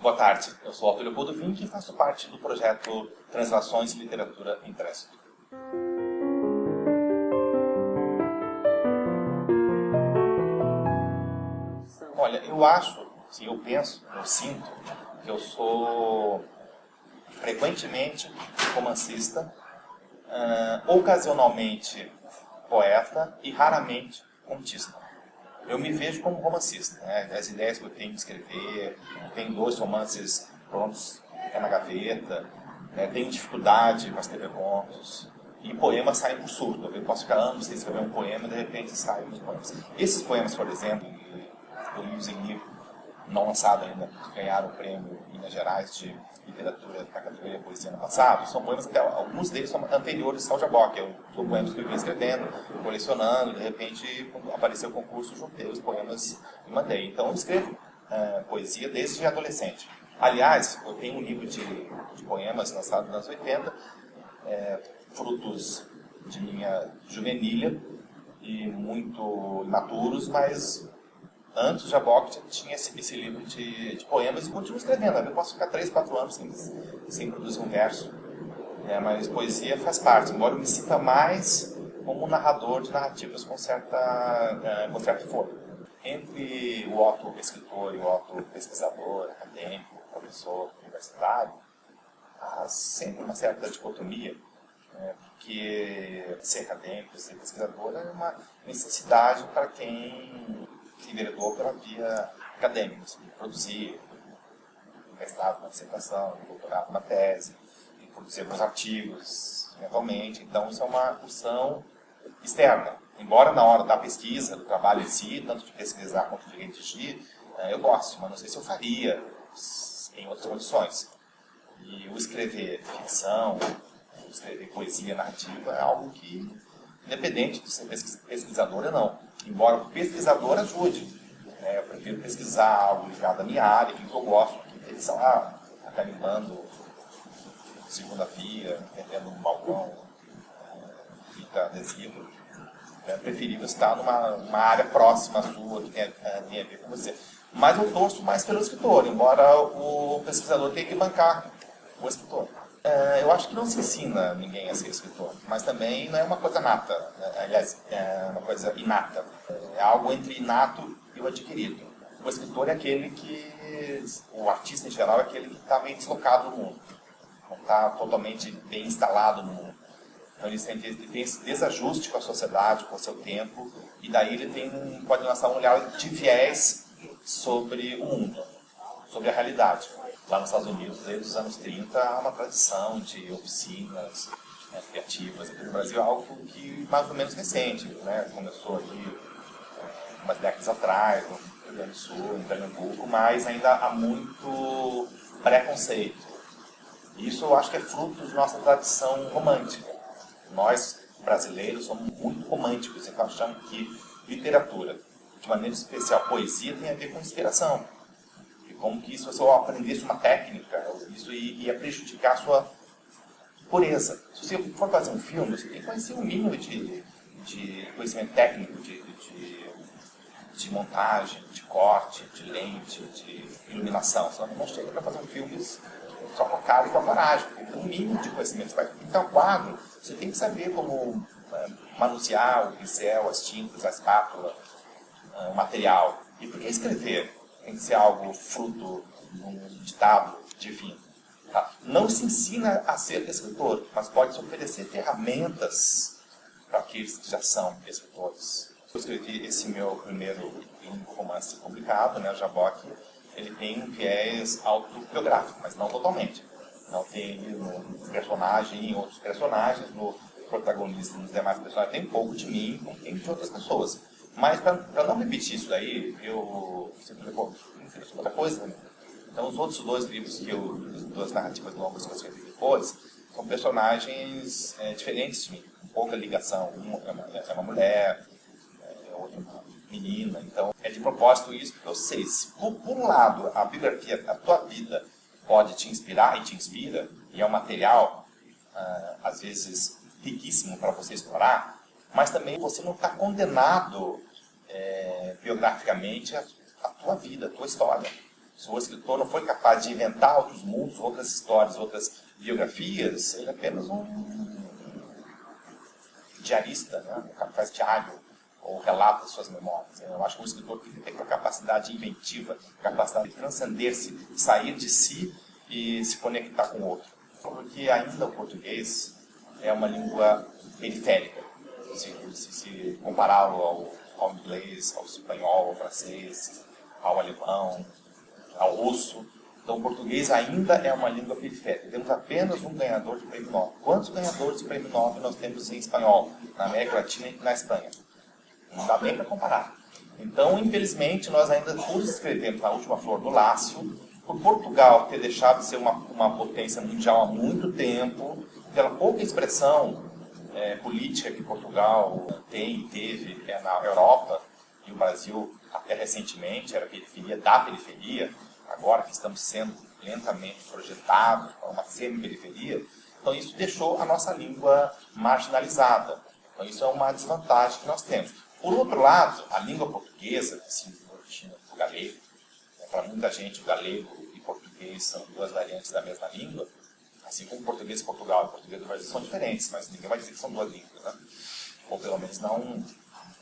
Boa tarde, eu sou o Arthur Leopoldo Vinck e faço parte do projeto Translações e Literatura Impresso. Olha, eu acho, sim, eu penso, eu sinto que eu sou frequentemente romancista, ocasionalmente poeta e raramente contista. Eu me vejo como romancista, né? As ideias que eu tenho de escrever, eu tenho 2 romances prontos na gaveta, né? Tenho dificuldade para escrever contos, e poemas saem por surto. Eu posso ficar anos sem escrever um poema e de repente saem uns poemas. Esses poemas, por exemplo, eu li em livro não lançado ainda, ganharam o prêmio em Minas Gerais de literatura da categoria Poesia ano passado, são poemas, alguns deles são anteriores ao Jabok, são poemas que eu vinha escrevendo, colecionando, de repente, quando apareceu o concurso, juntei os poemas e mandei. Então eu escrevo poesia desde adolescente. Aliás, eu tenho um livro de poemas lançado nos anos 80, frutos de minha juvenilha e muito imaturos, mas antes do Jabok tinha esse livro de poemas e continuo escrevendo. Eu posso ficar 3, 4 anos sem produzir um verso, mas poesia faz parte, embora eu me sinta mais como um narrador de narrativas com certo fôlego. Entre o auto-escritor e o auto-pesquisador, acadêmico, professor universitário, há sempre uma certa dicotomia, porque ser acadêmico, ser pesquisador é uma necessidade para quem se enveredou pela via acadêmica, produzir mestrado na dissertação, doutorado na tese, produzir alguns artigos, eventualmente. Então, isso é uma função externa. Embora na hora da pesquisa, do trabalho em si, tanto de pesquisar quanto de redigir, eu gosto, mas não sei se eu faria em outras condições. E o escrever ficção, o escrever poesia narrativa é algo que, independente de ser pesquisador ou não, embora o pesquisador ajude, eu prefiro pesquisar algo ligado à minha área, que eu gosto, que eles são lá, carimbando segunda via, vendendo um balcão, fita adesiva. É preferível estar numa área próxima à sua, que tem a ver com você. Mas eu torço mais pelo escritor, embora o pesquisador tenha que bancar o escritor. Eu acho que não se ensina ninguém a ser escritor, mas também não é uma coisa nata, aliás, é uma coisa inata. É algo entre inato e o adquirido. O escritor é aquele que, o artista em geral é aquele que está meio deslocado no mundo, não está totalmente bem instalado no mundo. Então ele tem esse desajuste com a sociedade, com o seu tempo, e daí ele pode lançar um olhar de viés sobre o mundo, sobre a realidade. Lá nos Estados Unidos, desde os anos 30, há uma tradição de oficinas criativas. Aqui no Brasil é algo que mais ou menos recente, começou ali umas décadas atrás, no Rio Grande do Sul, em Pernambuco, mas ainda há muito preconceito. Isso eu acho que é fruto de nossa tradição romântica. Nós, brasileiros, somos muito românticos, então achamos que literatura, de maneira especial poesia, tem a ver com inspiração. Como que se você aprendesse uma técnica, isso ia prejudicar a sua pureza. Se você for fazer um filme, você tem que conhecer um mínimo de conhecimento técnico, de montagem, de corte, de lente, de iluminação. Senão não chega para fazer um filme só com a cara e com a coragem. Tem um mínimo de conhecimento. Você vai pintar um quadro, você tem que saber como manusear o pincel, as tintas, a espátula, o material. E por que escrever? Tem que ser algo fruto de um ditado divino. Tá? Não se ensina a ser escritor, mas pode se oferecer ferramentas para aqueles que já são escritores. Eu escrevi esse meu primeiro romance publicado, o Jabok. Ele tem um viés autobiográfico, mas não totalmente. Não tem no personagem, em outros personagens, no protagonista e nos demais personagens. Tem um pouco de mim, como tem de outras pessoas. Mas, para não repetir isso daí, eu sempre fiz outra coisa. Então, os outros 2 livros as 2 narrativas longas que eu escrevi depois, são personagens diferentes de mim, com pouca ligação. Uma é uma mulher, outra é uma menina. Então, é de propósito isso, porque eu sei, se por um lado a biografia, a tua vida pode te inspirar e te inspira, e é um material, às vezes, riquíssimo para você explorar, mas também você não está condenado biograficamente a tua vida, a tua história. Se o escritor não foi capaz de inventar outros mundos, outras histórias, outras biografias, ele é apenas um diarista, né? Que faz diário ou relata suas memórias. Eu acho que um escritor tem que ter a capacidade inventiva, a capacidade de transcender-se, sair de si e se conectar com o outro. Porque ainda o português é uma língua periférica. Se compará-lo ao inglês, ao espanhol, ao francês, ao alemão, ao russo. Então, o português ainda é uma língua periférica. Temos apenas um ganhador de prêmio Nobel. Quantos ganhadores de prêmio Nobel nós temos em espanhol, na América Latina e na Espanha? Não dá nem para comparar. Então, infelizmente, nós ainda, por escrevermos na última flor do Lácio, por Portugal ter deixado de ser uma potência mundial há muito tempo, pela pouca expressão política que Portugal tem e teve na Europa, e o Brasil, até recentemente, era periferia da periferia, agora que estamos sendo lentamente projetados para uma semi-periferia, então isso deixou a nossa língua marginalizada. Então isso é uma desvantagem que nós temos. Por outro lado, a língua portuguesa, que se origina do galego, para muita gente o galego e português são duas variantes da mesma língua, assim como português de Portugal e português do Brasil são diferentes, mas ninguém vai dizer que são duas línguas, né? Ou pelo menos não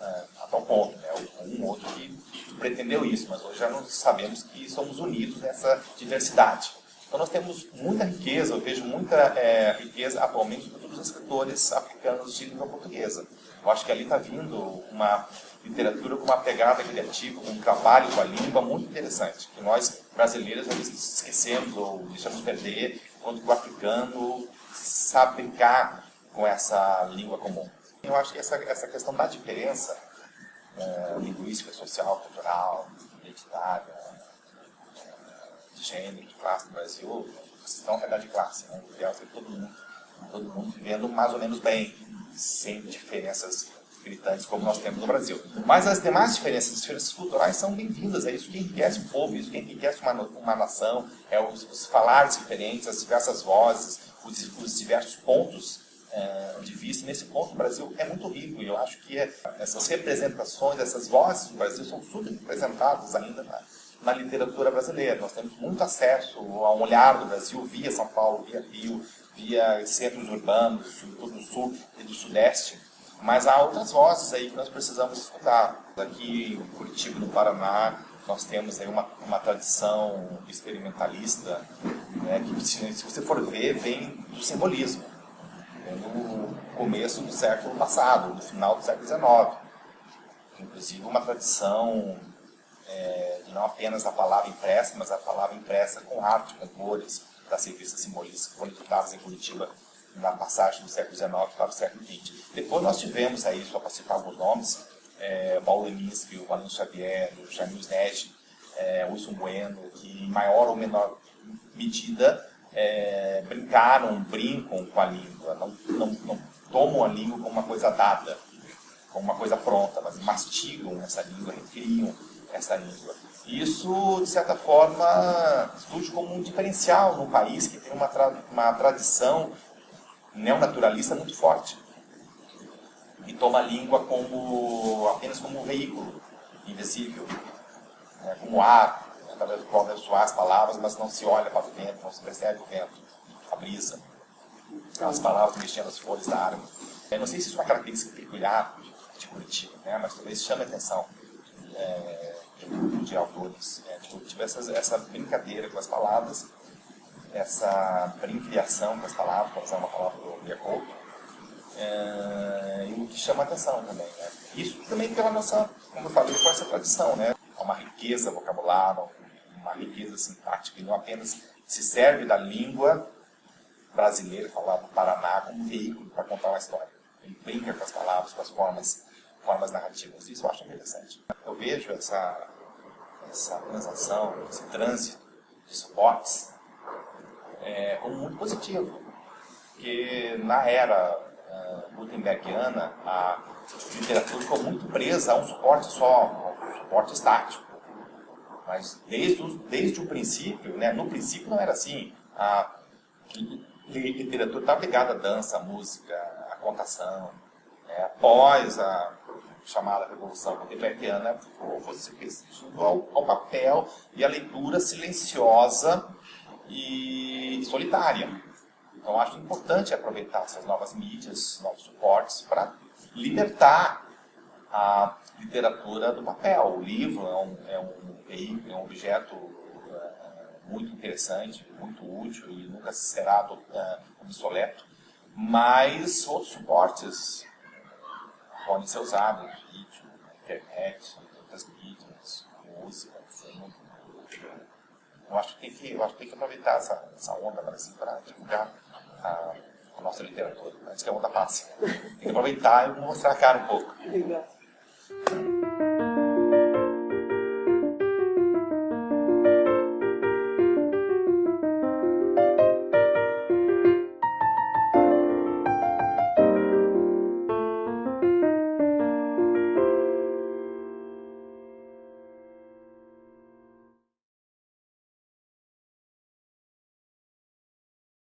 a tal ponto, né? Um ou outro que pretendeu isso, mas hoje já não sabemos que somos unidos nessa diversidade. Então nós temos muita riqueza, eu vejo muita riqueza atualmente, sobretudo dos escritores africanos de língua portuguesa. Eu acho que ali está vindo uma literatura com uma pegada criativa, com um trabalho com a língua muito interessante, que nós brasileiros às vezes esquecemos ou deixamos perder, quando o africano sabe brincar com essa língua comum. Eu acho que essa questão da diferença linguística, social, cultural, identitária, de gênero, de classe no Brasil, não é verdade de classe, né? O ideal seria todo mundo vivendo mais ou menos bem, sem diferenças gritantes como nós temos no Brasil. Mas as demais diferenças, as diferenças culturais são bem-vindas, é isso que enriquece o povo, isso que enriquece uma nação, é os falares diferentes, as diversas vozes, os diversos pontos de vista. Nesse ponto o Brasil é muito rico e eu acho que essas representações, essas vozes do Brasil são subrepresentadas ainda na literatura brasileira. Nós temos muito acesso a um olhar do Brasil via São Paulo, via Rio, via centros urbanos, sobretudo do sul e do sudeste, mas há outras vozes aí que nós precisamos escutar. Aqui em Curitiba, no Paraná, nós temos aí uma tradição experimentalista, né, que, se você for ver, vem do simbolismo, no começo do século passado, no final do século XIX. Inclusive uma tradição de não apenas a palavra impressa, mas a palavra impressa com arte, com cores, das revistas simbolistas que foram editadas em Curitiba na passagem do século XIX para o século XX. Depois nós tivemos aí, só para citar alguns nomes, Paulo Leminski, o Valente Xavier, o Jamil Sned, o Wilson Bueno, que em maior ou menor medida brincam com a língua, não tomam a língua como uma coisa dada, como uma coisa pronta, mas mastigam essa língua, recriam essa língua. Isso, de certa forma, surge como um diferencial num país que tem uma tradição neonaturalista muito forte e toma a língua apenas como um veículo invisível, como ar, através do qual deve soar as palavras, mas não se olha para o vento, não se percebe o vento, a brisa, as palavras mexendo as folhas da árvore. Eu não sei se isso é uma característica peculiar de Curitiba, mas talvez chame a atenção de um grupo de autores de Curitiba, essa brincadeira com as palavras, essa brincriação com as palavras, para usar uma palavra do Lia Couto, e o que chama a atenção também. Isso também pela nossa, como eu falei, com essa tradição, uma riqueza vocabular, uma riqueza sintática, e não apenas se serve da língua brasileira, falada no Paraná, como veículo para contar uma história. Ele brinca com as palavras, com as formas narrativas. Isso eu acho interessante. Eu vejo essa transação, esse trânsito de suportes como muito positivo, porque na era gutenbergiana a literatura ficou muito presa a um suporte só, a um suporte estático. Mas desde o princípio, no princípio não era assim. A literatura estava ligada à dança, à música, à contação. Após chamada Revolução Gutenbergiana fosse restringido ao papel e à leitura silenciosa e solitária. Então, acho importante aproveitar essas novas mídias, novos suportes, para libertar a literatura do papel. O livro é um objeto muito interessante, muito útil e nunca será obsoleto, mas outros suportes podem ser usados, vídeo, internet, outras mídias, música, filme. Eu acho que tem que aproveitar essa onda assim, para divulgar a nossa literatura, antes que a onda passe. Tem que aproveitar e mostrar a cara um pouco. Obrigada.